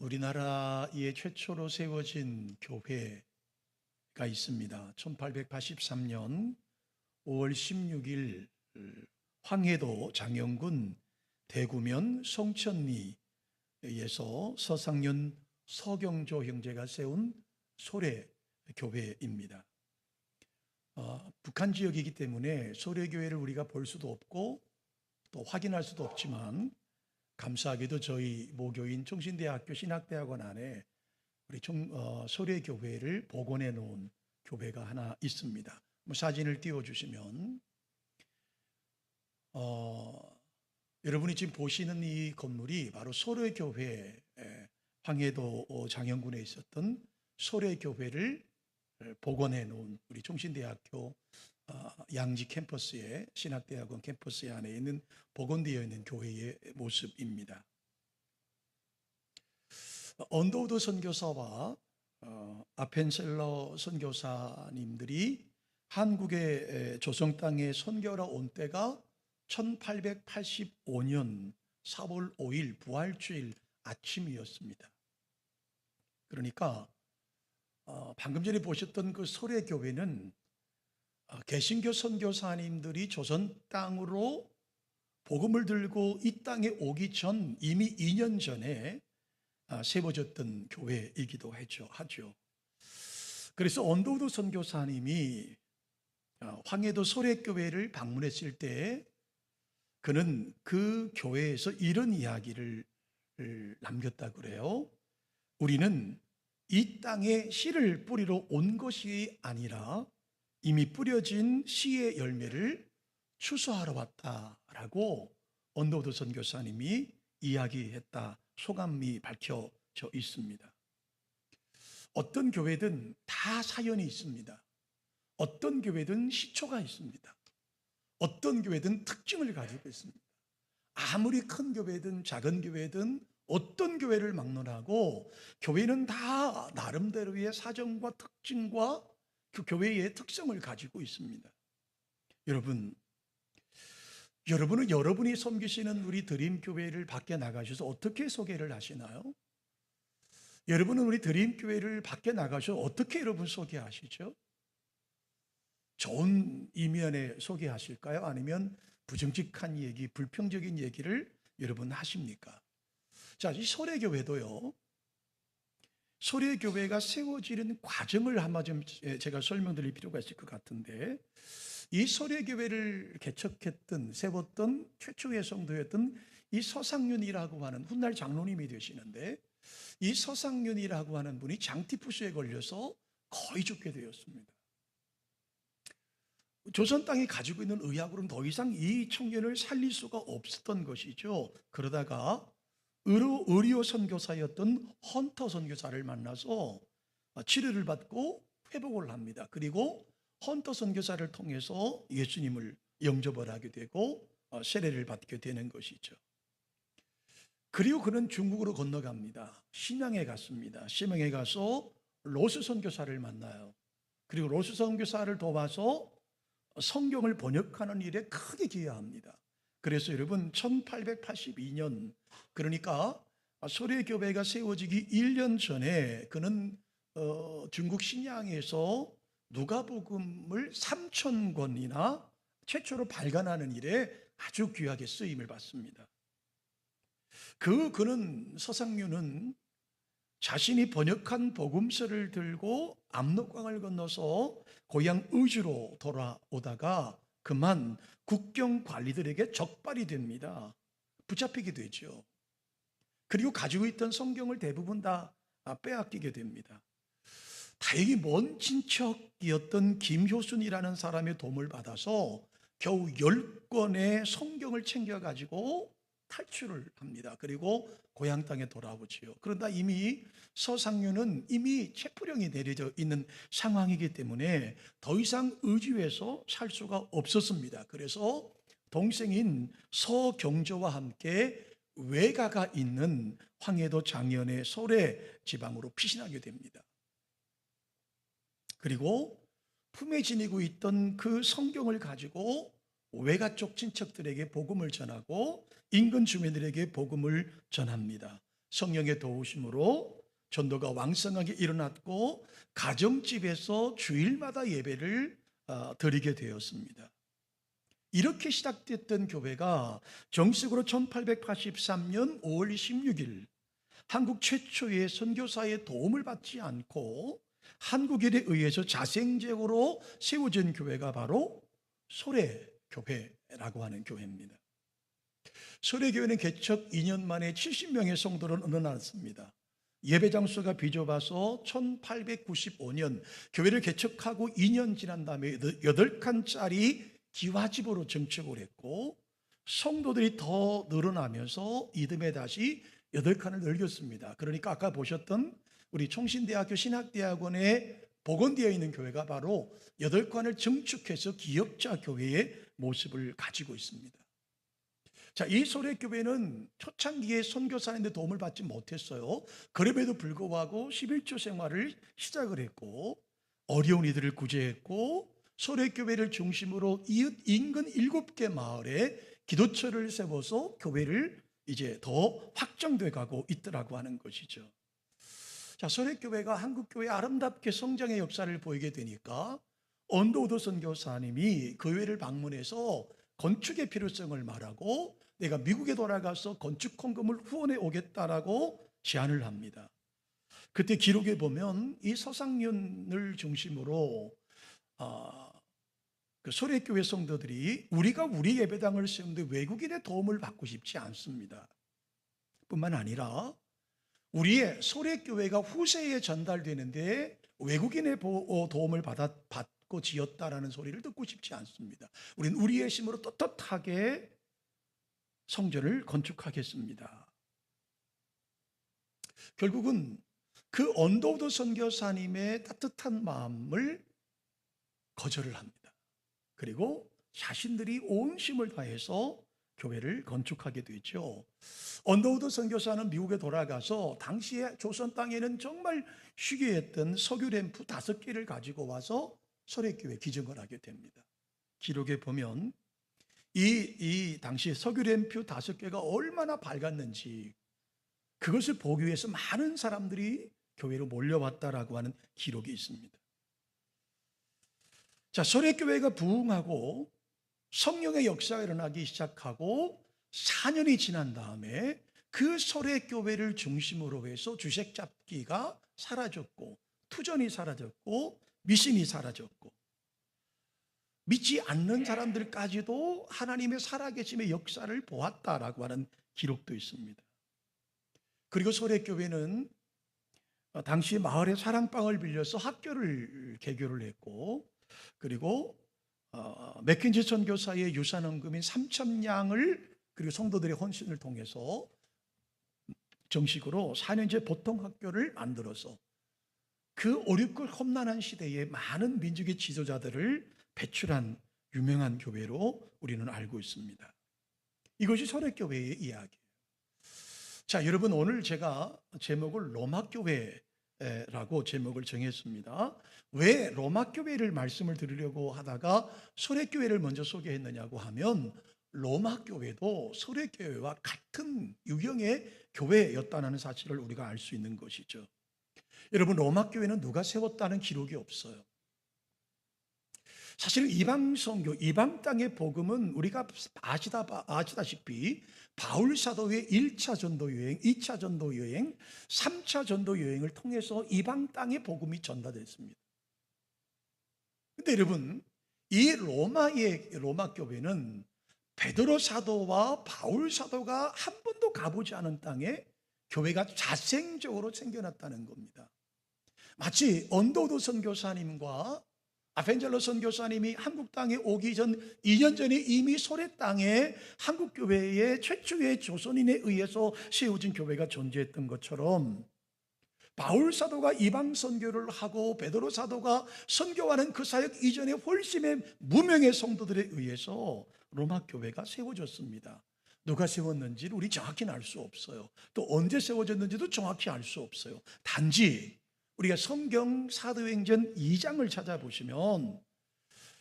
우리나라에 최초로 세워진 교회가 있습니다. 1883년 5월 16일 황해도 장영군 대구면 송천리에서 서상윤 서경조 형제가 세운 소래교회입니다. 북한 지역이기 때문에 소래교회를 우리가 볼 수도 없고 또 확인할 수도 없지만, 감사하게도 저희 모교인 총신대학교 신학대학원 안에 우리 소래교회를 복원해 놓은 교회가 하나 있습니다. 사진을 띄워주시면, 여러분이 지금 보시는 이 건물이 바로 소래교회, 황해도 장영군에 있었던 소래교회를 복원해 놓은 우리 총신대학교 양지 캠퍼스의 신학대학원 캠퍼스 안에 있는 복원되어 있는 교회의 모습입니다. 언더우드 선교사와 아펜셀러 선교사님들이 한국의 조성 땅에 선교하러 온 때가 1885년 4월 5일 부활주일 아침이었습니다. 그러니까 방금 전에 보셨던 그 소래교회는 개신교 선교사님들이 조선 땅으로 복음을 들고 이 땅에 오기 전 이미 2년 전에 세워졌던 교회이기도 하죠. 그래서 언더우드 선교사님이 황해도 소래교회를 방문했을 때 그는 그 교회에서 이런 이야기를 남겼다고 그래요. 우리는 이 땅에 씨를 뿌리러 온 것이 아니라 이미 뿌려진 씨의 열매를 추수하러 왔다라고 언더우드 선교사님이 이야기했다, 소감이 밝혀져 있습니다. 어떤 교회든 다 사연이 있습니다. 어떤 교회든 시초가 있습니다. 어떤 교회든 특징을 가지고 있습니다. 아무리 큰 교회든 작은 교회든 어떤 교회를 막론하고 교회는 다 나름대로의 사정과 특징과 그 교회의 특성을 가지고 있습니다. 여러분은 여러분이 섬기시는 우리 드림교회를 밖에 나가셔서 어떻게 소개를 하시나요? 여러분은 우리 드림교회를 밖에 나가셔서 어떻게 여러분 소개하시죠? 좋은 이면에 소개하실까요? 아니면 부정직한 얘기, 불평적인 얘기를 여러분 하십니까? 자, 이 소래교회도요, 소래교회가 세워지는 과정을 한번 좀 제가 설명드릴 필요가 있을 것 같은데, 이 소래교회를 개척했던, 세웠던 최초의 성도였던 이 서상윤이라고 하는, 훗날 장로님이 되시는데, 이 서상윤이라고 하는 분이 장티푸스에 걸려서 거의 죽게 되었습니다. 조선 땅이 가지고 있는 의학으로는 더 이상 이 청년을 살릴 수가 없었던 것이죠. 그러다가 의료 선교사였던 헌터 선교사를 만나서 치료를 받고 회복을 합니다. 그리고 헌터 선교사를 통해서 예수님을 영접을 하게 되고 세례를 받게 되는 것이죠. 그리고 그는 중국으로 건너갑니다. 신양에 갔습니다. 신양에 가서 로스 선교사를 만나요. 그리고 로스 선교사를 도와서 성경을 번역하는 일에 크게 기여합니다. 그래서 여러분 1882년, 그러니까 소래교회가 세워지기 1년 전에 그는 중국 신양에서 누가복음을 3,000권이나 최초로 발간하는 일에 아주 귀하게 쓰임을 받습니다. 그는 서상윤은 자신이 번역한 복음서를 들고 압록강을 건너서 고향 의주로 돌아오다가 그만 국경 관리들에게 적발이 됩니다. 붙잡히게 되죠. 그리고 가지고 있던 성경을 대부분 다 빼앗기게 됩니다. 다행히 먼 친척이었던 김효순이라는 사람의 도움을 받아서 겨우 10권의 성경을 챙겨가지고 탈출을 합니다. 그리고 고향 땅에 돌아오지요. 그러나 이미 서상윤은 이미 체포령이 내려져 있는 상황이기 때문에 더 이상 의주에서 살 수가 없었습니다. 그래서 동생인 서경조와 함께 외가가 있는 황해도 장현의 소래 지방으로 피신하게 됩니다. 그리고 품에 지니고 있던 그 성경을 가지고 외가 쪽 친척들에게 복음을 전하고 인근 주민들에게 복음을 전합니다. 성령의 도우심으로 전도가 왕성하게 일어났고 가정집에서 주일마다 예배를 드리게 되었습니다. 이렇게 시작됐던 교회가 정식으로 1883년 5월 16일 한국 최초의 선교사의 도움을 받지 않고 한국인에 의해서 자생적으로 세워진 교회가 바로 소래교회라고 하는 교회입니다. 소래교회는 개척 2년 만에 70명의 성도를 늘어났습니다. 예배 장소가 비좁아서 1895년 교회를 개척하고 2년 지난 다음에 8칸짜리 기와집으로 정착을 했고, 성도들이 더 늘어나면서 이듬해 다시 8칸을 늘렸습니다. 그러니까 아까 보셨던 우리 총신대학교 신학대학원에 복원되어 있는 교회가 바로 8칸을 증축해서 기역자 교회의 모습을 가지고 있습니다. 자, 이 소래교회는 초창기에 선교사님들 도움을 받지 못했어요. 그럼에도 불구하고 11조 생활을 시작을 했고 어려운 이들을 구제했고 소래교회를 중심으로 이웃 인근 7개 마을에 기도처를 세워서 교회를 이제 더 확장돼 가고 있더라고 하는 것이죠. 자, 소래교회가 한국교회 아름답게 성장의 역사를 보이게 되니까 언더우드 선교사님이 교회를 방문해서 건축의 필요성을 말하고 내가 미국에 돌아가서 건축 헌금을 후원해 오겠다라고 제안을 합니다. 그때 기록에 보면 이 서상윤을 중심으로 그 소래교회 성도들이 우리가 우리 예배당을 세우는데 외국인의 도움을 받고 싶지 않습니다. 뿐만 아니라 우리의 소래교회가 후세에 전달되는데 외국인의 도움을 받고 지었다라는 소리를 듣고 싶지 않습니다. 우리는 우리의 힘으로 떳떳하게 성전을 건축하겠습니다. 결국은 그 언더우드 선교사님의 따뜻한 마음을 거절을 합니다. 그리고 자신들이 온 힘을 다해서 교회를 건축하게 되죠. 언더우드 선교사는 미국에 돌아가서 당시에 조선 땅에는 정말 희귀했던 석유 램프 5개를 가지고 와서 소래교회 기증을 하게 됩니다. 기록에 보면 이 당시 석유 램프 5개가 얼마나 밝았는지 그것을 보기 위해서 많은 사람들이 교회로 몰려왔다라고 하는 기록이 있습니다. 자, 소래교회가 부흥하고 성령의 역사가 일어나기 시작하고 4년이 지난 다음에 그 소래교회를 중심으로 해서 주색 잡기가 사라졌고 투전이 사라졌고 미신이 사라졌고 믿지 않는 사람들까지도 하나님의 살아계심의 역사를 보았다라고 하는 기록도 있습니다. 그리고 소래교회는 당시 마을에 사랑방을 빌려서 학교를 개교를 했고 그리고 맥킨지 선교사의 유산헌금인 3,000냥을 그리고 성도들의 헌신을 통해서 정식으로 4년제 보통학교를 만들어서 그 어렵고 험난한 시대에 많은 민족의 지도자들을 배출한 유명한 교회로 우리는 알고 있습니다. 이것이 소래교회의 이야기예요. 자, 여러분, 오늘 제가 제목을 로마교회라고 제목을 정했습니다. 왜 로마교회를 말씀을 드리려고 하다가 소래교회를 먼저 소개했느냐고 하면 로마교회도 소래교회와 같은 유형의 교회였다는 사실을 우리가 알 수 있는 것이죠. 여러분, 로마교회는 누가 세웠다는 기록이 없어요. 사실 이방 선교, 이방 땅의 복음은 우리가 아시다시피 바울 사도의 1차 전도 여행, 2차 전도 여행, 3차 전도 여행을 통해서 이방 땅의 복음이 전달됐습니다. 근데 여러분, 이 로마 교회는 베드로 사도와 바울 사도가 한 번도 가보지 않은 땅에 교회가 자생적으로 생겨났다는 겁니다. 마치 언더우드 선교사님과 아펜젤러 선교사님이 한국 땅에 오기 전 2년 전에 이미 소래 땅에 한국 교회의 최초의 조선인에 의해서 세워진 교회가 존재했던 것처럼 바울 사도가 이방 선교를 하고 베드로 사도가 선교하는 그 사역 이전에 훨씬 무명의 성도들에 의해서 로마 교회가 세워졌습니다. 누가 세웠는지를 우리 정확히는 알 수 없어요. 또 언제 세워졌는지도 정확히 알 수 없어요. 단지 우리가 성경 사도행전 2장을 찾아보시면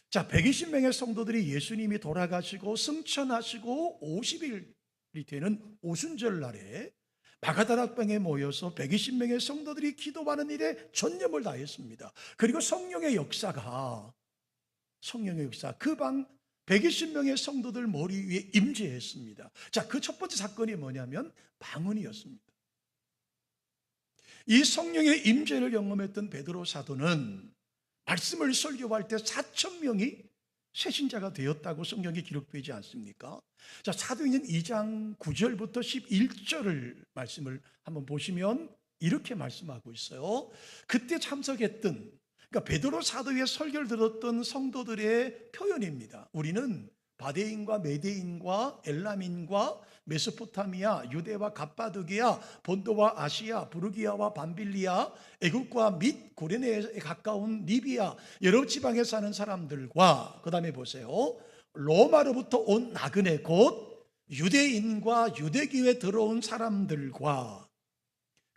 자, 120명의 성도들이 예수님이 돌아가시고 승천하시고 50일이 되는 오순절 날에 마가다락방에 모여서 120명의 성도들이 기도하는 일에 전념을 다했습니다. 그리고 성령의 역사 그 방 120명의 성도들 머리 위에 임재했습니다. 자, 그 첫 번째 사건이 뭐냐면 방언이었습니다. 이 성령의 임재를 경험했던 베드로 사도는 말씀을 설교할 때 4천 명이 새신자가 되었다고 성경에 기록되지 않습니까? 자, 사도행전 2장 9절부터 11절을 말씀을 한번 보시면 이렇게 말씀하고 있어요. 그때 참석했던, 그러니까 베드로 사도의 설교를 들었던 성도들의 표현입니다. 우리는 바데인과 메데인과 엘람인과 메소포타미아, 유대와 갑바도기아, 본도와 아시아, 부르기아와 밤빌리아, 애국과 및 고레네에 가까운 리비아 여러 지방에 사는 사람들과, 그 다음에 보세요, 로마로부터 온 나그네 곧 유대인과 유대교에 들어온 사람들과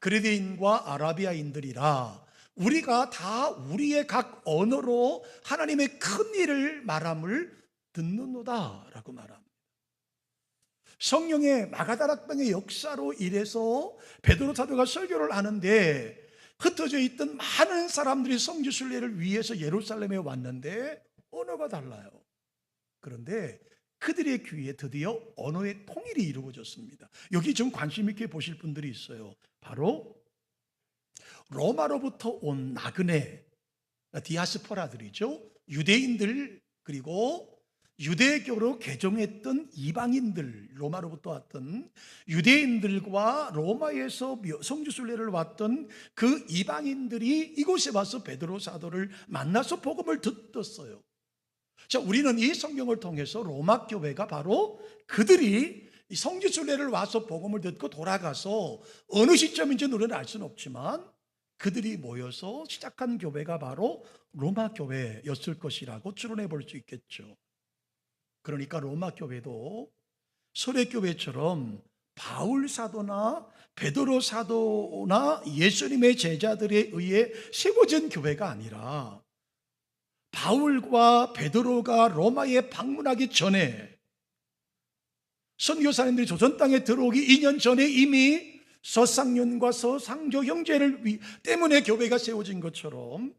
그레데인과 아라비아인들이라 우리가 다 우리의 각 언어로 하나님의 큰 일을 말함을 듣는노다 라고 말합니다. 성령의 마가다락방의 역사로 인해서 베드로 사도가 설교를 하는데 흩어져 있던 많은 사람들이 성지 순례를 위해서 예루살렘에 왔는데 언어가 달라요. 그런데 그들의 귀에 드디어 언어의 통일이 이루어졌습니다. 여기 좀 관심 있게 보실 분들이 있어요. 바로 로마로부터 온 나그네, 디아스포라들이죠. 유대인들, 그리고 유대교로 개종했던 이방인들, 로마로부터 왔던 유대인들과 로마에서 성지순례를 왔던 그 이방인들이 이곳에 와서 베드로 사도를 만나서 복음을 듣었어요. 자, 우리는 이 성경을 통해서 로마 교회가 바로 그들이 성지순례를 와서 복음을 듣고 돌아가서 어느 시점인지 우리는 알 수는 없지만 그들이 모여서 시작한 교회가 바로 로마 교회였을 것이라고 추론해 볼 수 있겠죠. 그러니까 로마 교회도 소래교회처럼 바울 사도나 베드로 사도나 예수님의 제자들에 의해 세워진 교회가 아니라 바울과 베드로가 로마에 방문하기 전에 선교사님들이 조선 땅에 들어오기 2년 전에 이미 서상윤과 서상조 형제를 때문에 교회가 세워진 것처럼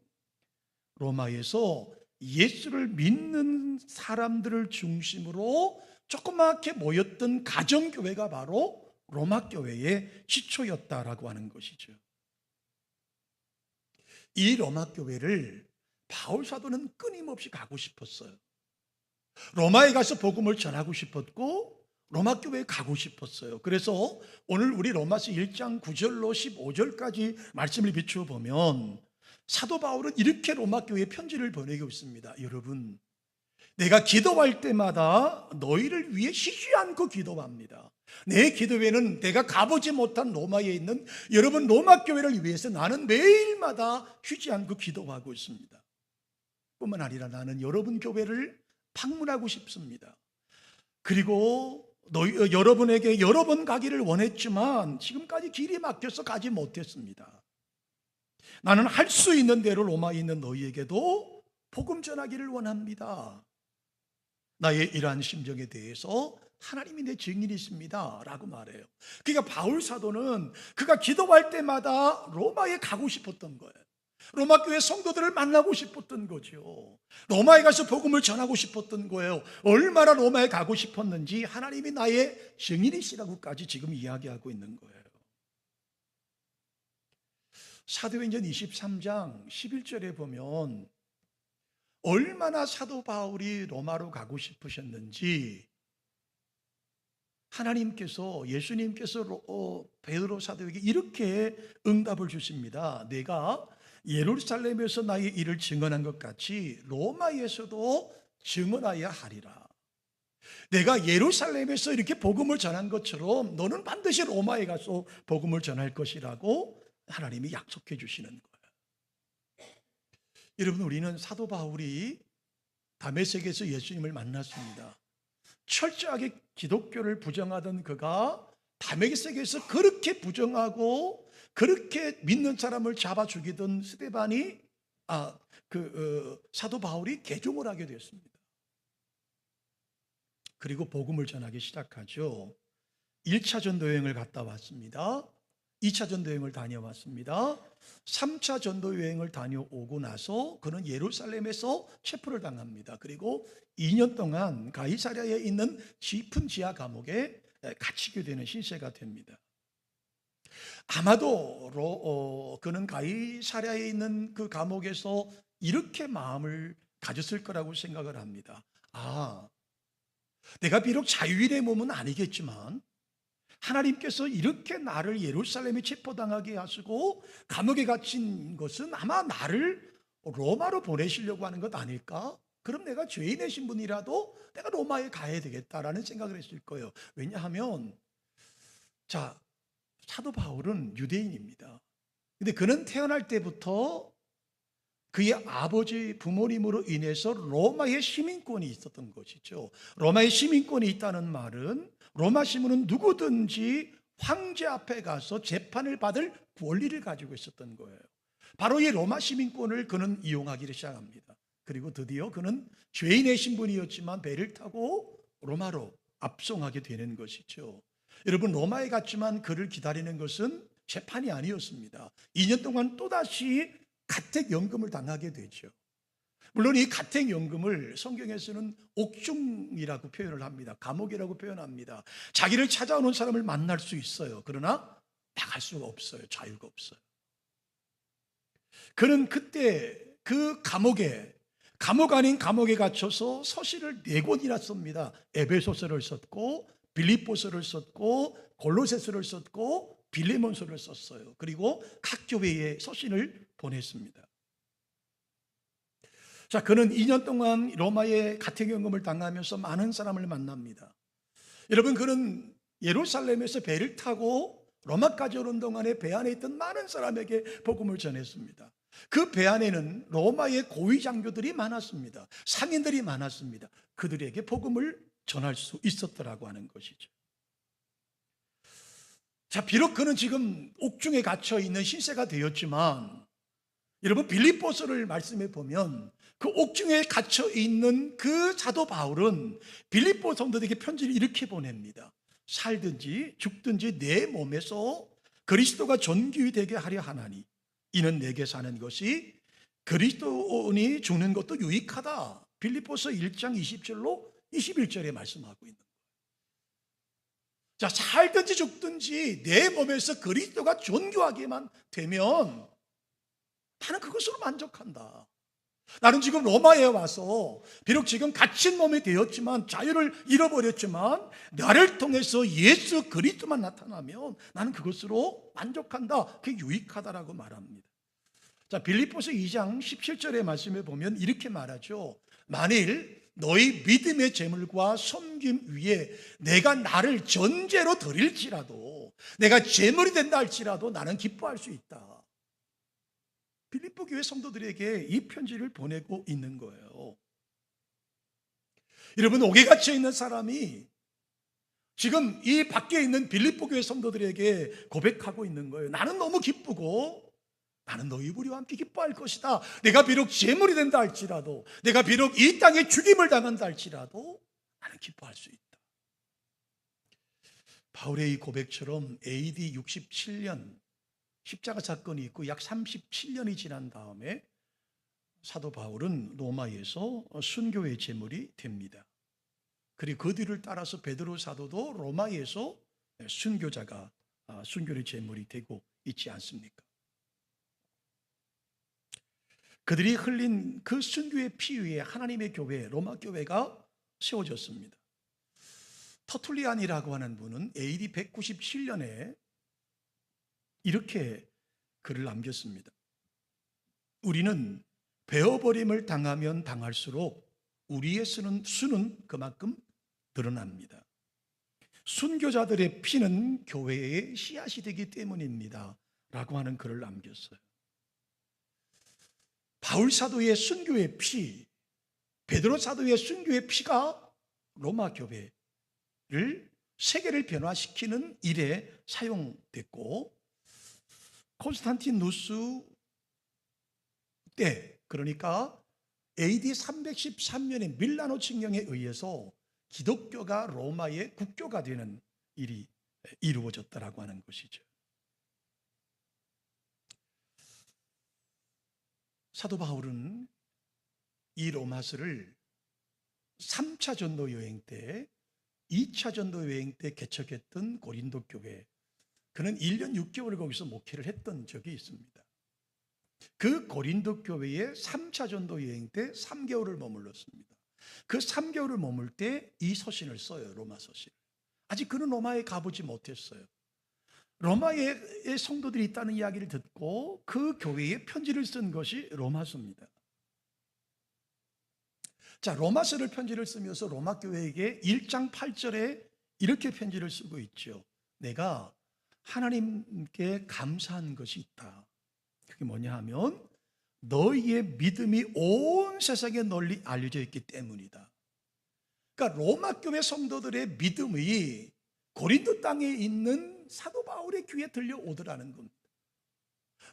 로마에서 예수를 믿는 사람들을 중심으로 조그맣게 모였던 가정교회가 바로 로마 교회의 시초였다라고 하는 것이죠. 이 로마 교회를 바울 사도는 끊임없이 가고 싶었어요. 로마에 가서 복음을 전하고 싶었고 로마 교회에 가고 싶었어요. 그래서 오늘 우리 로마서 1장 9절로 15절까지 말씀을 비추어 보면 사도 바울은 이렇게 로마 교회에 편지를 보내고 있습니다. 여러분, 내가 기도할 때마다 너희를 위해 쉬지 않고 기도합니다. 내 기도회는 내가 가보지 못한 로마에 있는 여러분 로마 교회를 위해서 나는 매일마다 쉬지 않고 기도하고 있습니다. 뿐만 아니라 나는 여러분 교회를 방문하고 싶습니다. 그리고 여러분에게 여러 번 가기를 원했지만 지금까지 길이 막혀서 가지 못했습니다. 나는 할 수 있는 대로 로마에 있는 너희에게도 복음 전하기를 원합니다. 나의 이러한 심정에 대해서 하나님이 내 증인이 있습니다 라고 말해요. 그러니까 바울 사도는 그가 기도할 때마다 로마에 가고 싶었던 거예요. 로마 교회 성도들을 만나고 싶었던 거죠. 로마에 가서 복음을 전하고 싶었던 거예요. 얼마나 로마에 가고 싶었는지 하나님이 나의 증인이시라고까지 지금 이야기하고 있는 거예요. 사도행전 23장 11절에 보면 얼마나 사도 바울이 로마로 가고 싶으셨는지 하나님께서, 예수님께서 베드로 사도에게 이렇게 응답을 주십니다. 내가 예루살렘에서 나의 일을 증언한 것 같이 로마에서도 증언하여야 하리라. 내가 예루살렘에서 이렇게 복음을 전한 것처럼 너는 반드시 로마에 가서 복음을 전할 것이라고 하나님이 약속해 주시는 거예요. 여러분, 우리는 사도 바울이 다메섹에서 예수님을 만났습니다. 철저하게 기독교를 부정하던 그가 다메섹에서 그렇게 부정하고 그렇게 믿는 사람을 잡아 죽이던 스데반이 사도 바울이 개종을 하게 됐습니다. 그리고 복음을 전하기 시작하죠. 1차 전도 여행을 갔다 왔습니다. 2차 전도 여행을 다녀왔습니다. 3차 전도 여행을 다녀오고 나서 그는 예루살렘에서 체포를 당합니다. 그리고 2년 동안 가이사랴에 있는 깊은 지하 감옥에 갇히게 되는 신세가 됩니다. 아마도 그는 가이사랴에 있는 그 감옥에서 이렇게 마음을 가졌을 거라고 생각을 합니다. 내가 비록 자유인의 몸은 아니겠지만 하나님께서 이렇게 나를 예루살렘에 체포당하게 하시고 감옥에 갇힌 것은 아마 나를 로마로 보내시려고 하는 것 아닐까? 그럼 내가 죄인의 신분이라도 내가 로마에 가야 되겠다라는 생각을 했을 거예요. 왜냐하면 사도 바울은 유대인입니다. 근데 그는 태어날 때부터 그의 아버지 부모님으로 인해서 로마의 시민권이 있었던 것이죠. 로마의 시민권이 있다는 말은 로마 시민은 누구든지 황제 앞에 가서 재판을 받을 권리를 가지고 있었던 거예요. 바로 이 로마 시민권을 그는 이용하기를 시작합니다. 그리고 드디어 그는 죄인의 신분이었지만 배를 타고 로마로 압송하게 되는 것이죠. 여러분, 로마에 갔지만 그를 기다리는 것은 재판이 아니었습니다. 2년 동안 또다시 가택연금을 당하게 되죠. 물론 이 가택연금을 성경에서는 옥중이라고 표현을 합니다. 감옥이라고 표현합니다. 자기를 찾아오는 사람을 만날 수 있어요. 그러나 나갈 수가 없어요. 자유가 없어요. 그는 그때 그 감옥 아닌 감옥에 갇혀서 서신을 4권이나 씁니다. 에베소서를 썼고 빌립보서를 썼고 골로새서를 썼고 빌레몬서를 썼어요. 그리고 각 교회에 서신을 보냈습니다. 그는 2년 동안 로마의 가택연금을 당하면서 많은 사람을 만납니다. 여러분, 그는 예루살렘에서 배를 타고 로마까지 오는 동안에 배 안에 있던 많은 사람에게 복음을 전했습니다. 그 배 안에는 로마의 고위 장교들이 많았습니다. 상인들이 많았습니다. 그들에게 복음을 전할 수 있었더라고 하는 것이죠. 비록 그는 지금 옥중에 갇혀 있는 신세가 되었지만, 여러분, 빌립보서를 말씀해 보면 그 옥중에 갇혀 있는 그 사도 바울은 빌립보 성도들에게 편지를 이렇게 보냅니다. 살든지 죽든지 내 몸에서 그리스도가 존귀히 되게 하려 하나니 이는 내게 사는 것이 그리스도인이 죽는 것도 유익하다. 빌립보서 1장 20절로 21절에 말씀하고 있는 거예요. 살든지 죽든지 내 몸에서 그리스도가 존귀하게만 되면 나는 그것으로 만족한다. 나는 지금 로마에 와서 비록 지금 갇힌 몸이 되었지만, 자유를 잃어버렸지만 나를 통해서 예수 그리스도만 나타나면 나는 그것으로 만족한다. 그게 유익하다라고 말합니다. 빌립보서 2장 17절의 말씀에 보면 이렇게 말하죠. 만일 너희 믿음의 제물과 섬김 위에 내가 나를 전제로 드릴지라도, 내가 제물이 된다 할지라도 나는 기뻐할 수 있다. 빌립보 교회 성도들에게 이 편지를 보내고 있는 거예요. 여러분, 옥에 갇혀 있는 사람이 지금 이 밖에 있는 빌립보 교회 성도들에게 고백하고 있는 거예요. 나는 너무 기쁘고 나는 너희 우리와 함께 기뻐할 것이다. 내가 비록 제물이 된다 할지라도, 내가 비록 이 땅에 죽임을 당한다 할지라도 나는 기뻐할 수 있다. 바울의 이 고백처럼 AD 67년 십자가 사건이 있고 약 37년이 지난 다음에 사도 바울은 로마에서 순교의 제물이 됩니다. 그리고 그 뒤를 따라서 베드로 사도도 로마에서 순교의 제물이 되고 있지 않습니까? 그들이 흘린 그 순교의 피 위에 하나님의 교회, 로마 교회가 세워졌습니다. 터툴리안이라고 하는 분은 AD 197년에 이렇게 글을 남겼습니다. 우리는 베어버림을 당하면 당할수록 우리의 수는 그만큼 늘어납니다. 순교자들의 피는 교회의 씨앗이 되기 때문입니다 라고 하는 글을 남겼어요. 바울 사도의 순교의 피, 베드로 사도의 순교의 피가 로마 교회를, 세계를 변화시키는 일에 사용됐고, 콘스탄티누스 때, 그러니까 AD 313년에 밀라노 칙령에 의해서 기독교가 로마의 국교가 되는 일이 이루어졌다라고 하는 것이죠. 사도 바울은 이 로마서를 3차 전도 여행 때, 2차 전도 여행 때 개척했던 고린도 교회, 그는 1년 6개월을 거기서 목회를 했던 적이 있습니다. 그 고린도 교회에 3차 전도 여행 때 3개월을 머물렀습니다. 그 3개월을 머물 때 이 서신을 써요. 로마 서신. 아직 그는 로마에 가보지 못했어요. 로마에 성도들이 있다는 이야기를 듣고 그 교회에 편지를 쓴 것이 로마서입니다. 자, 로마서를 편지를 쓰면서 로마 교회에게 1장 8절에 이렇게 편지를 쓰고 있죠. 내가 하나님께 감사한 것이 있다. 그게 뭐냐 하면 너희의 믿음이 온 세상에 널리 알려져 있기 때문이다. 그러니까 로마 교회 성도들의 믿음이 고린도 땅에 있는 사도 바울의 귀에 들려오더라는 겁니다.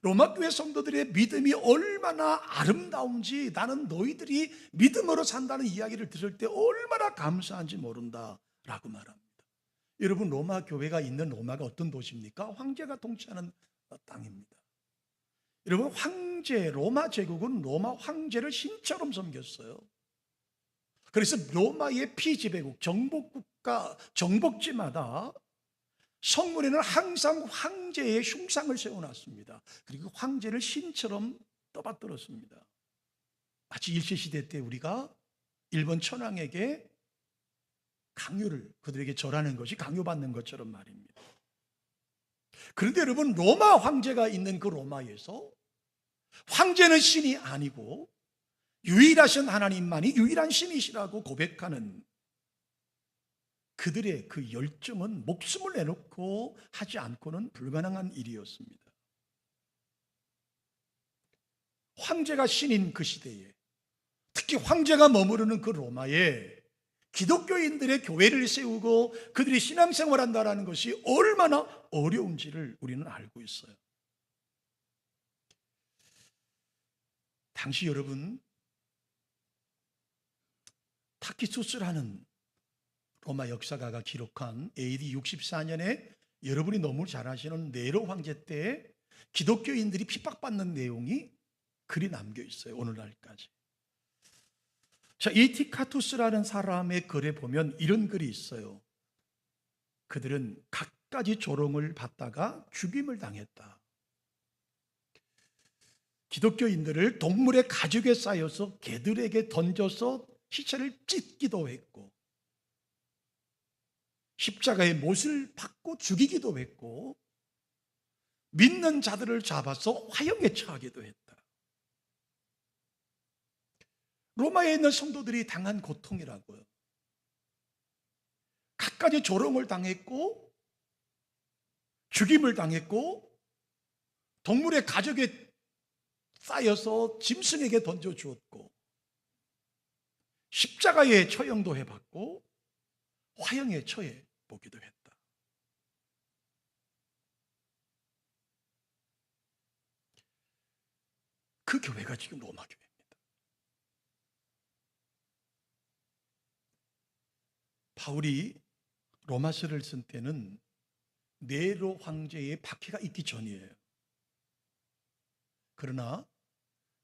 로마 교회 성도들의 믿음이 얼마나 아름다운지 나는 너희들이 믿음으로 산다는 이야기를 들을 때 얼마나 감사한지 모른다라고 말합니다. 여러분, 로마 교회가 있는 로마가 어떤 도시입니까? 황제가 통치하는 땅입니다. 여러분, 로마 제국은 로마 황제를 신처럼 섬겼어요. 그래서 로마의 피지배국, 정복국가, 정복지마다 성문에는 항상 황제의 흉상을 세워놨습니다. 그리고 황제를 신처럼 떠받들었습니다. 마치 일제시대 때 우리가 일본 천황에게 강요를, 그들에게 절하는 것이 강요받는 것처럼 말입니다. 그런데 여러분, 로마 황제가 있는 그 로마에서 황제는 신이 아니고 유일하신 하나님만이 유일한 신이시라고 고백하는 그들의 그 열정은 목숨을 내놓고 하지 않고는 불가능한 일이었습니다. 황제가 신인 그 시대에, 특히 황제가 머무르는 그 로마에 기독교인들의 교회를 세우고 그들이 신앙생활한다는 것이 얼마나 어려운지를 우리는 알고 있어요. 당시 여러분, 타키투스라는 로마 역사가가 기록한 AD 64년에 여러분이 너무 잘 아시는 네로 황제 때 기독교인들이 핍박받는 내용이 글이 남겨 있어요. 오늘날까지. 자, 이 티카투스라는 사람의 글에 보면 이런 글이 있어요. 그들은 갖가지 조롱을 받다가 죽임을 당했다. 기독교인들을 동물의 가죽에 쌓여서 개들에게 던져서 시체를 찢기도 했고, 십자가에 못을 박고 죽이기도 했고, 믿는 자들을 잡아서 화형에 처하기도 했다. 로마에 있는 성도들이 당한 고통이라고요. 갖가지 조롱을 당했고, 죽임을 당했고, 동물의 가죽에 쌓여서 짐승에게 던져주었고, 십자가에 처형도 해봤고, 화형에 처해 보기도 했다. 그 교회가 지금 로마 교회입니다. 바울이 로마서를 쓴 때는 네로 황제의 박해가 있기 전이에요. 그러나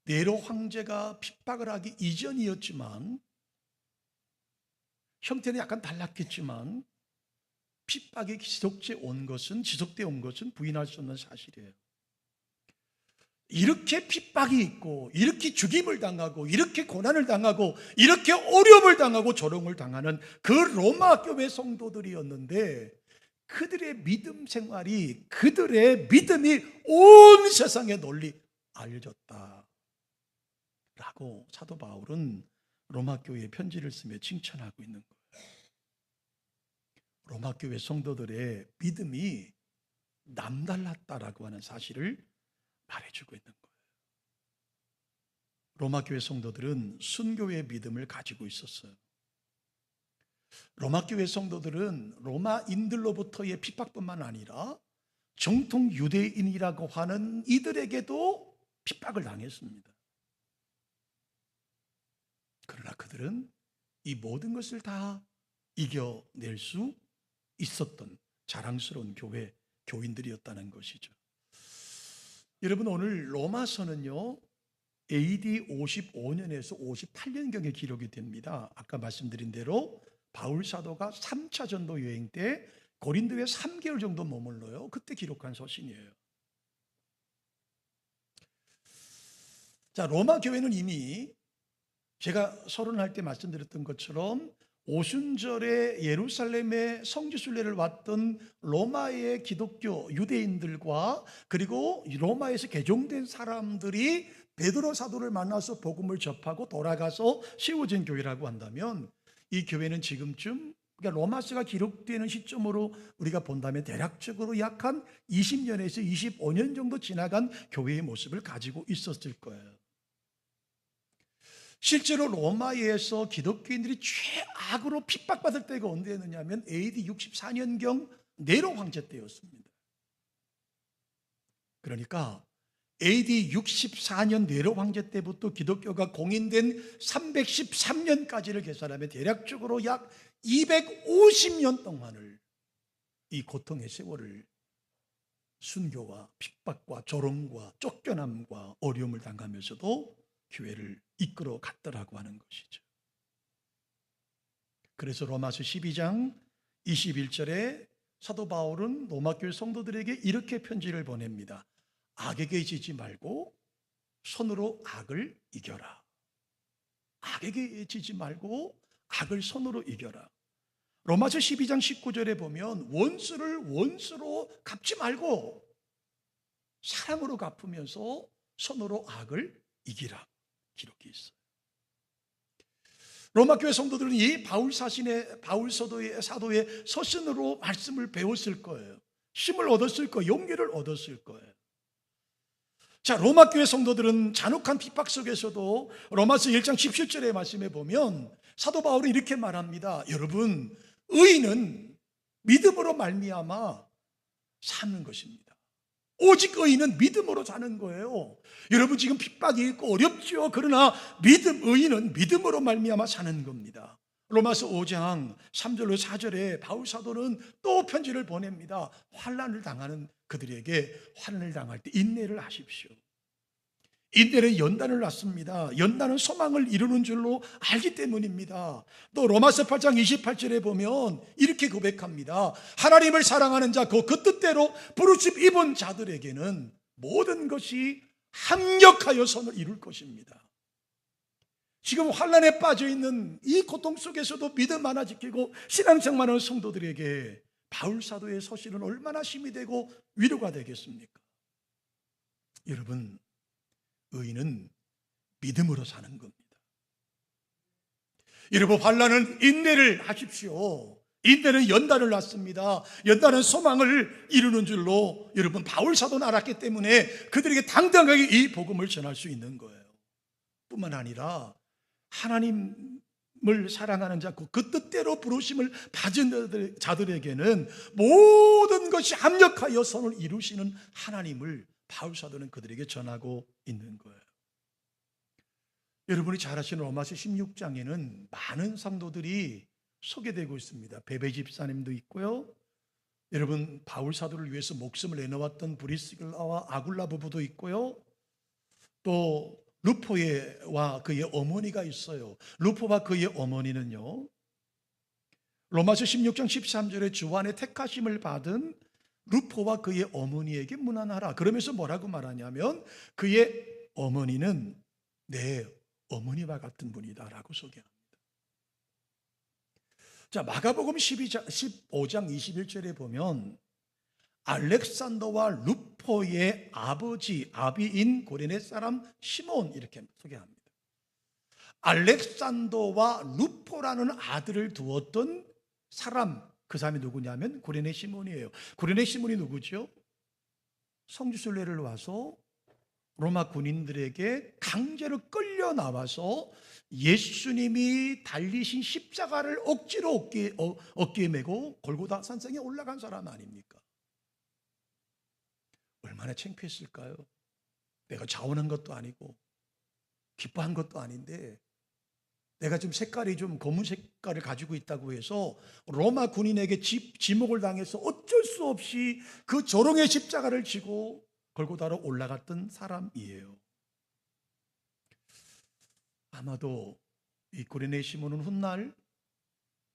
네로 황제가 핍박을 하기 이전이었지만, 형태는 약간 달랐겠지만 핍박이 지속되어 온 것은 부인할 수 없는 사실이에요. 이렇게 핍박이 있고, 이렇게 죽임을 당하고, 이렇게 고난을 당하고, 이렇게 어려움을 당하고 조롱을 당하는 그 로마 교회 성도들이었는데, 그들의 믿음 생활이, 그들의 믿음이 온 세상에 널리 알려졌다 라고 사도 바울은 로마 교회에 편지를 쓰며 칭찬하고 있는 거예요. 로마 교회 성도들의 믿음이 남달랐다라고 하는 사실을 말해주고 있는 거예요. 로마 교회 성도들은 순교의 믿음을 가지고 있었어요. 로마 교회 성도들은 로마인들로부터의 핍박뿐만 아니라 정통 유대인이라고 하는 이들에게도 핍박을 당했습니다. 그러나 그들은 이 모든 것을 다 이겨낼 수 있었던, 자랑스러운 교인들이었다는 것이죠. 여러분, 오늘 로마서는요, AD 55년에서 58년경에 기록이 됩니다. 아까 말씀드린 대로 바울 사도가 3차 전도 여행 때 고린도에 3개월 정도 머물러요. 그때 기록한 서신이에요. 자, 로마 교회는 이미 제가 서론할 때 말씀드렸던 것처럼 오순절에 예루살렘에 성지순례를 왔던 로마의 기독교 유대인들과 그리고 로마에서 개종된 사람들이 베드로 사도를 만나서 복음을 접하고 돌아가서 세워진 교회라고 한다면, 이 교회는 지금쯤, 그러니까 로마서가 기록되는 시점으로 우리가 본다면 대략적으로 약 한 20년에서 25년 정도 지나간 교회의 모습을 가지고 있었을 거예요. 실제로 로마에서 기독교인들이 최악으로 핍박받을 때가 언제였느냐면 AD 64년경 네로 황제 때였습니다. 그러니까 AD 64년 네로 황제 때부터 기독교가 공인된 313년까지를 계산하면 대략적으로 약 250년 동안을, 이 고통의 세월을 순교와 핍박과 조롱과 쫓겨남과 어려움을 당하면서도 교회를 이끌어 갔더라고 하는 것이죠. 그래서 로마서 12장 21절에 사도 바울은 로마교회 성도들에게 이렇게 편지를 보냅니다. 악에게 지지 말고 손으로 악을 이겨라. 악에게 지지 말고 악을 손으로 이겨라. 로마서 12장 19절에 보면 원수를 원수로 갚지 말고 사랑으로 갚으면서 손으로 악을 이기라 기록이 있어요. 로마 교회 성도들은 이 바울 사도의 서신으로 말씀을 배웠을 거예요. 힘을 얻었을 거예요. 용기를 얻었을 거예요. 자, 로마 교회 성도들은 잔혹한 핍박 속에서도 로마서 1장 17절의 말씀에 보면 사도 바울은 이렇게 말합니다. 여러분, 의인은 믿음으로 말미암아 사는 것입니다. 오직 의인은 믿음으로 사는 거예요. 여러분, 지금 핍박이 있고 어렵죠. 그러나 의인은 믿음으로 말미암아 사는 겁니다. 로마서 5장 3절로 4절에 바울 사도는 또 편지를 보냅니다. 환난을 당하는 그들에게 환난을 당할 때 인내를 하십시오. 인내는 연단을 낳습니다. 연단은 소망을 이루는 줄로 알기 때문입니다. 또 로마서 8장 28절에 보면 이렇게 고백합니다. 하나님을 사랑하는 자, 그 뜻대로 부르심 입은 자들에게는 모든 것이 합력하여 선을 이룰 것입니다. 지금 환난에 빠져 있는 이 고통 속에서도 믿음 하나 지키고 신앙생활 하는 성도들에게 바울 사도의 서신은 얼마나 힘이 되고 위로가 되겠습니까? 여러분, 의인은 믿음으로 사는 겁니다. 여러분, 환난은 인내를 하십시오. 인내는 연단을 낳습니다. 연단은 소망을 이루는 줄로 여러분 바울 사도는 알았기 때문에 그들에게 당당하게 이 복음을 전할 수 있는 거예요. 뿐만 아니라 하나님을 사랑하는 자, 그 뜻대로 부르심을 받은 자들에게는 모든 것이 합력하여 선을 이루시는 하나님을 바울 사도는 그들에게 전하고 있는 거예요. 여러분이 잘 아시는 로마서 16장에는 많은 성도들이 소개되고 있습니다. 베베 집사님도 있고요. 여러분, 바울 사도를 위해서 목숨을 내놓았던 브리스길라와 아굴라 부부도 있고요. 또 루포와 그의 어머니가 있어요. 루포와 그의 어머니는요, 로마서 16장 13절에 주 안에 택하심을 받은 루포와 그의 어머니에게 문안하라. 그러면서 뭐라고 말하냐면 그의 어머니는 내 어머니와 같은 분이다라고 소개합니다. 자, 마가복음 15장 21절에 보면 알렉산더와 루포의 아비인 고레네 사람 시몬 이렇게 소개합니다. 알렉산더와 루포라는 아들을 두었던 사람, 그 사람이 누구냐면 고레네 시몬이에요. 고레네 시몬이 누구죠? 성지순례를 와서 로마 군인들에게 강제로 끌려 나와서 예수님이 달리신 십자가를 억지로 어깨에 메고 골고다 산상에 올라간 사람 아닙니까? 얼마나 창피했을까요? 내가 자원한 것도 아니고 기뻐한 것도 아닌데 내가 좀 색깔이 좀 검은 색깔을 가지고 있다고 해서 로마 군인에게 지목을 당해서 어쩔 수 없이 그 조롱의 십자가를 지고 골고다로 올라갔던 사람이에요. 아마도 이 구레네 시몬은 훗날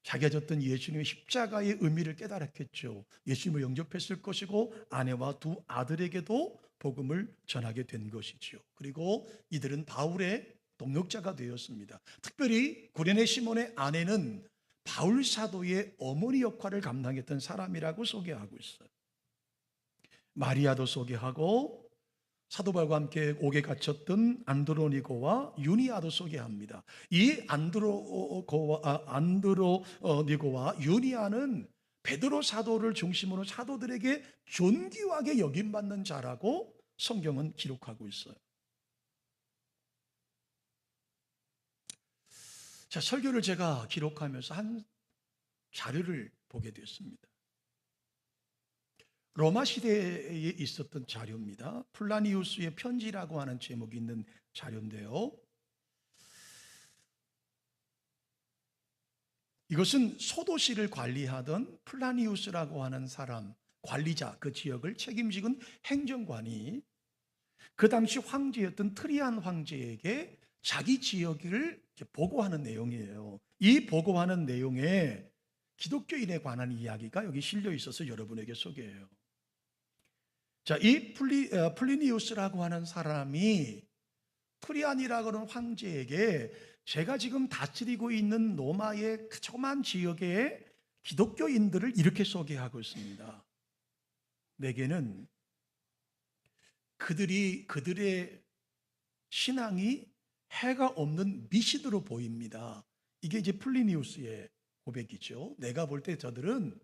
자기가 졌던 예수님의 십자가의 의미를 깨달았겠죠. 예수님을 영접했을 것이고 아내와 두 아들에게도 복음을 전하게 된 것이지요. 그리고 이들은 바울의 동역자가 되었습니다. 특별히 구레네 시몬의 아내는 바울 사도의 어머니 역할을 감당했던 사람이라고 소개하고 있어요. 마리아도 소개하고 사도 바울과 함께 옥에 갇혔던 안드로니고와 유니아도 소개합니다. 이 안드로니고와 유니아는 베드로 사도를 중심으로 사도들에게 존귀하게 여김받는 자라고 성경은 기록하고 있어요. 자, 설교를 제가 기록하면서 한 자료를 보게 되었습니다. 로마 시대에 있었던 자료입니다. 플라니우스의 편지라고 하는 제목이 있는 자료인데요. 이것은 소도시를 관리하던 플라니우스라고 하는 사람, 관리자, 그 지역을 책임지는 행정관이 그 당시 황제였던 트리안 황제에게 자기 지역을 보고하는 내용이에요. 이 보고하는 내용에 기독교인에 관한 이야기가 여기 실려 있어서 여러분에게 소개해요. 자, 이 플리니우스라고 하는 사람이 트리안이라고 하는 황제에게 제가 지금 다스리고 있는 로마의 그 조그만 지역의 기독교인들을 이렇게 소개하고 있습니다. 내게는 그들의 신앙이 해가 없는 미신으로 보입니다. 이게 이제 플리니우스의 고백이죠. 내가 볼 때 저들은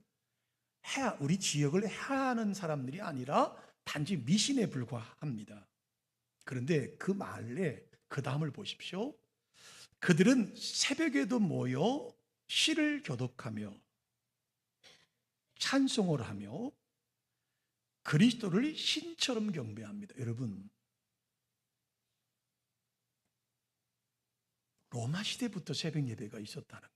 우리 지역을 해하는 사람들이 아니라 단지 미신에 불과합니다. 그런데 그 말에 그 다음을 보십시오. 그들은 새벽에도 모여 시를 교독하며 찬송을 하며 그리스도를 신처럼 경배합니다. 여러분, 로마 시대부터 새벽 예배가 있었다는 거예요.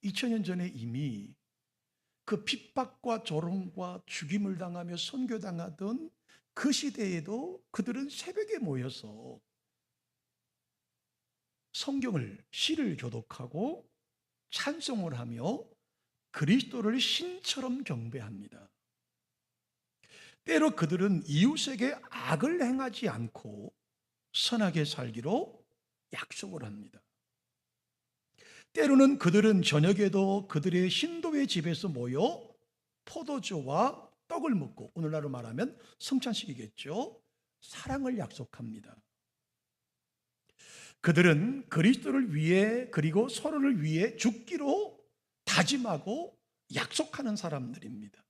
2000년 전에 이미 그 핍박과 조롱과 죽임을 당하며 선교당하던 그 시대에도 그들은 새벽에 모여서 성경을, 시를 교독하고 찬송을 하며 그리스도를 신처럼 경배합니다. 때로 그들은 이웃에게 악을 행하지 않고 선하게 살기로 약속을 합니다. 때로는 그들은 저녁에도 그들의 신도의 집에서 모여 포도주와 떡을 먹고, 오늘날로 말하면 성찬식이겠죠, 사랑을 약속합니다. 그들은 그리스도를 위해 그리고 서로를 위해 죽기로 다짐하고 약속하는 사람들입니다.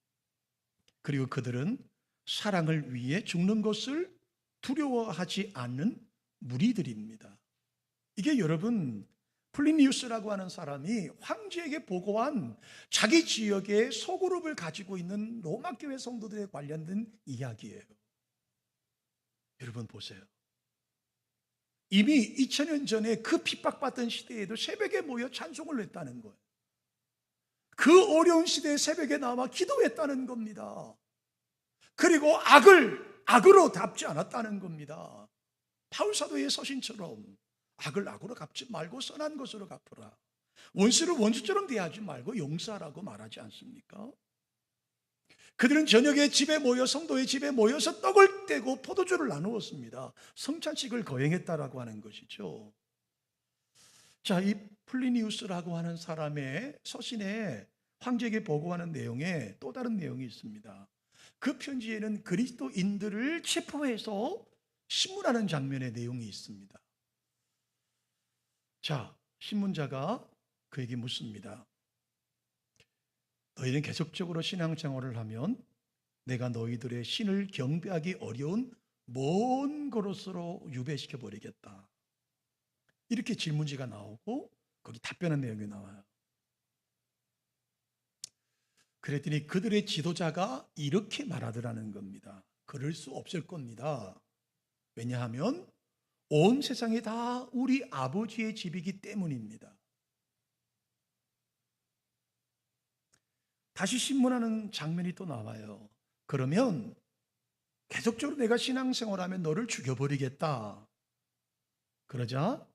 그리고 그들은 사랑을 위해 죽는 것을 두려워하지 않는 무리들입니다. 이게 여러분, 플리니우스라고 하는 사람이 황제에게 보고한 자기 지역의 소그룹을 가지고 있는 로마 교회 성도들에 관련된 이야기예요. 여러분 보세요. 이미 2000년 전에 그 핍박받던 시대에도 새벽에 모여 찬송을 했다는 거예요. 그 어려운 시대에 새벽에 나와 기도했다는 겁니다. 그리고 악으로 갚지 않았다는 겁니다. 바울 사도의 서신처럼 악을 악으로 갚지 말고 선한 것으로 갚으라. 원수를 원수처럼 대하지 말고 용서하라고 말하지 않습니까? 그들은 저녁에 집에 모여 성도의 집에 모여서 떡을 떼고 포도주를 나누었습니다. 성찬식을 거행했다라고 하는 것이죠. 자, 이 플리니우스라고 하는 사람의 서신에 황제에게 보고하는 내용에 또 다른 내용이 있습니다. 그 편지에는 그리스도인들을 체포해서 신문하는 장면의 내용이 있습니다. 자, 신문자가 그에게 묻습니다. 너희는 계속적으로 신앙생활을 하면 내가 너희들의 신을 경배하기 어려운 먼 그릇으로 유배시켜 버리겠다. 이렇게 질문지가 나오고 거기 답변한 내용이 나와요. 그랬더니 그들의 지도자가 이렇게 말하더라는 겁니다. 그럴 수 없을 겁니다. 왜냐하면 온 세상이 다 우리 아버지의 집이기 때문입니다. 다시 신문하는 장면이 또 나와요. 그러면 계속적으로 내가 신앙생활하면 너를 죽여버리겠다. 그러자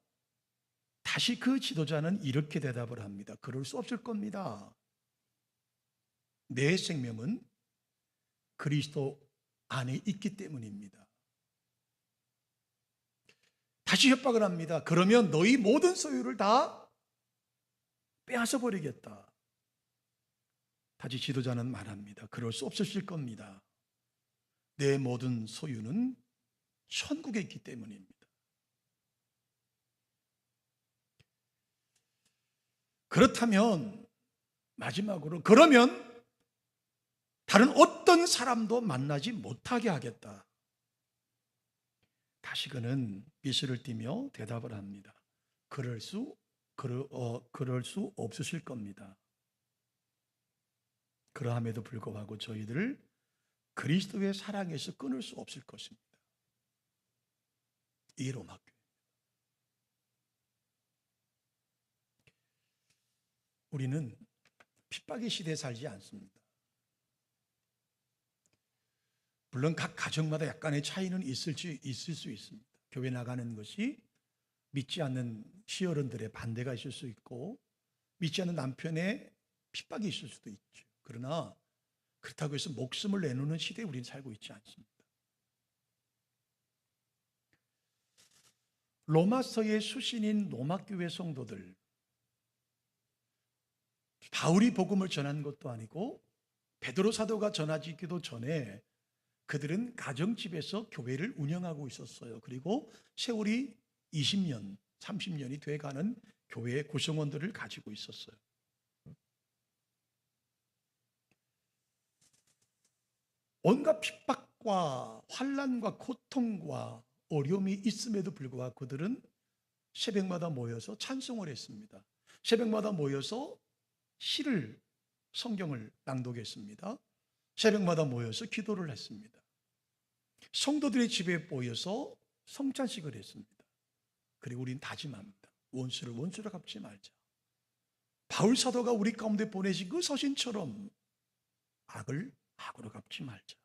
다시 그 지도자는 이렇게 대답을 합니다. 그럴 수 없을 겁니다. 내 생명은 그리스도 안에 있기 때문입니다. 다시 협박을 합니다. 그러면 너희 모든 소유를 다 빼앗아 버리겠다. 다시 지도자는 말합니다. 그럴 수 없으실 겁니다. 내 모든 소유는 천국에 있기 때문입니다. 그렇다면 마지막으로 그러면 다른 어떤 사람도 만나지 못하게 하겠다. 다시 그는 미소를 띠며 대답을 합니다. 그럴 수 없으실 겁니다. 그러함에도 불구하고 저희들을 그리스도의 사랑에서 끊을 수 없을 것입니다. 이 로마 교회. 우리는 핍박의 시대에 살지 않습니다. 물론 각 가정마다 약간의 차이는 있을 수 있습니다. 교회 나가는 것이 믿지 않는 시어른들의 반대가 있을 수 있고 믿지 않는 남편의 핍박이 있을 수도 있죠. 그러나 그렇다고 해서 목숨을 내놓는 시대에 우리는 살고 있지 않습니다. 로마서의 수신인 로마교회 성도들, 바울이 복음을 전한 것도 아니고 베드로 사도가 전하기도 전에 그들은 가정집에서 교회를 운영하고 있었어요. 그리고 세월이 20년, 30년이 돼가는 교회의 구성원들을 가지고 있었어요. 온갖 핍박과 환난과 고통과 어려움이 있음에도 불구하고 그들은 새벽마다 모여서 찬송을 했습니다. 새벽마다 모여서 시를, 성경을 낭독했습니다. 새벽마다 모여서 기도를 했습니다. 성도들의 집에 모여서 성찬식을 했습니다. 그리고 우린 다짐합니다. 원수를 원수로 갚지 말자. 바울 사도가 우리 가운데 보내신 그 서신처럼 악을 악으로 갚지 말자.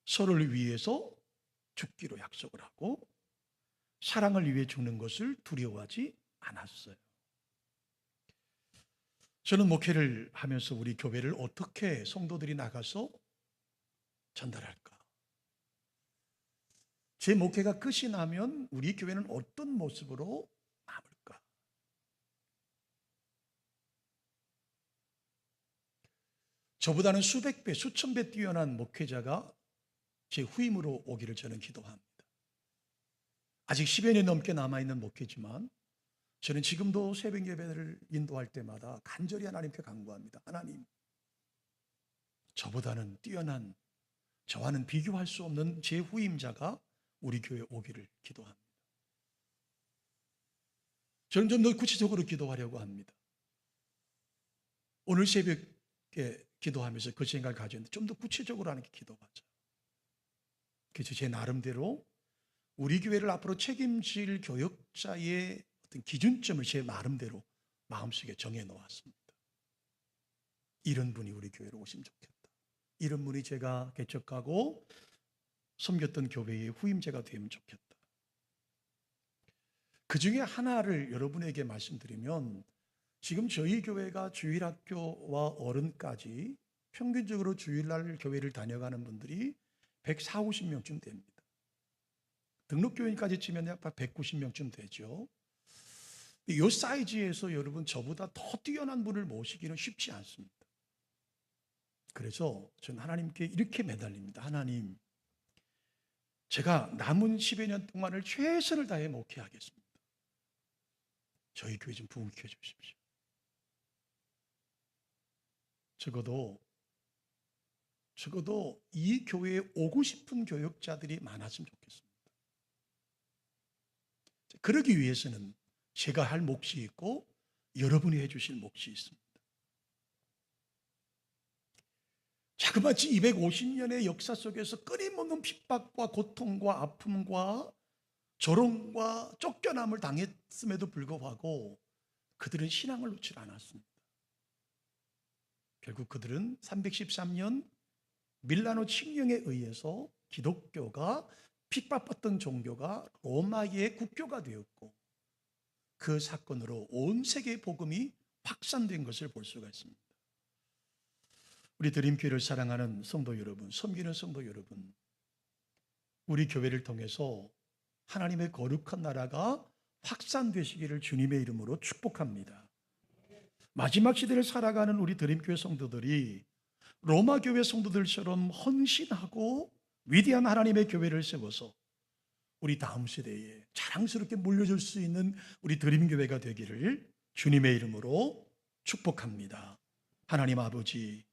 서로를 위해서 죽기로 약속을 하고 사랑을 위해 죽는 것을 두려워하지 않았어요. 저는 목회를 하면서 우리 교회를 어떻게 성도들이 나가서 전달할까? 제 목회가 끝이 나면 우리 교회는 어떤 모습으로 남을까? 저보다는 수백 배, 수천 배 뛰어난 목회자가 제 후임으로 오기를 저는 기도합니다. 아직 10여 년 넘게 남아있는 목회지만 저는 지금도 새벽 예배를 인도할 때마다 간절히 하나님께 간구합니다. 하나님, 저보다는 뛰어난, 저와는 비교할 수 없는 제 후임자가 우리 교회에 오기를 기도합니다. 저는 좀 더 구체적으로 기도하려고 합니다. 오늘 새벽에 기도하면서 그 생각을 가졌는데 좀 더 구체적으로 하나님께 기도하자. 그래서 제 나름대로 우리 교회를 앞으로 책임질 교역자의 어떤 기준점을 제 나름대로 마음속에 정해 놓았습니다. 이런 분이 우리 교회로 오시면 좋겠다. 이런 분이 제가 개척하고 섬겼던 교회의 후임자가 되면 좋겠다. 그 중에 하나를 여러분에게 말씀드리면 지금 저희 교회가 주일학교와 어른까지 평균적으로 주일날 교회를 다녀가는 분들이 140~50명쯤 됩니다. 등록교인까지 치면 약 190명쯤 되죠. 이 사이즈에서 여러분 저보다 더 뛰어난 분을 모시기는 쉽지 않습니다. 그래서 저는 하나님께 이렇게 매달립니다. 하나님, 제가 남은 10여 년 동안을 최선을 다해 목회하겠습니다. 저희 교회 좀 부흥케 해주십시오. 적어도 이 교회에 오고 싶은 교역자들이 많았으면 좋겠습니다. 그러기 위해서는 제가 할 몫이 있고 여러분이 해주실 몫이 있습니다. 자그마치 250년의 역사 속에서 끊임없는 핍박과 고통과 아픔과 조롱과 쫓겨남을 당했음에도 불구하고 그들은 신앙을 놓지 않았습니다. 결국 그들은 313년 밀라노 칙령에 의해서 기독교가 핍박받던 종교가 로마의 국교가 되었고, 그 사건으로 온 세계의 복음이 확산된 것을 볼 수가 있습니다. 우리 드림교회를 사랑하는 성도 여러분, 섬기는 성도 여러분, 우리 교회를 통해서 하나님의 거룩한 나라가 확산되시기를 주님의 이름으로 축복합니다. 마지막 시대를 살아가는 우리 드림교회 성도들이 로마 교회 성도들처럼 헌신하고 위대한 하나님의 교회를 세워서 우리 다음 세대에 자랑스럽게 물려줄 수 있는 우리 드림교회가 되기를 주님의 이름으로 축복합니다. 하나님 아버지,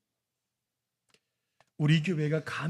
우리 교회가 감히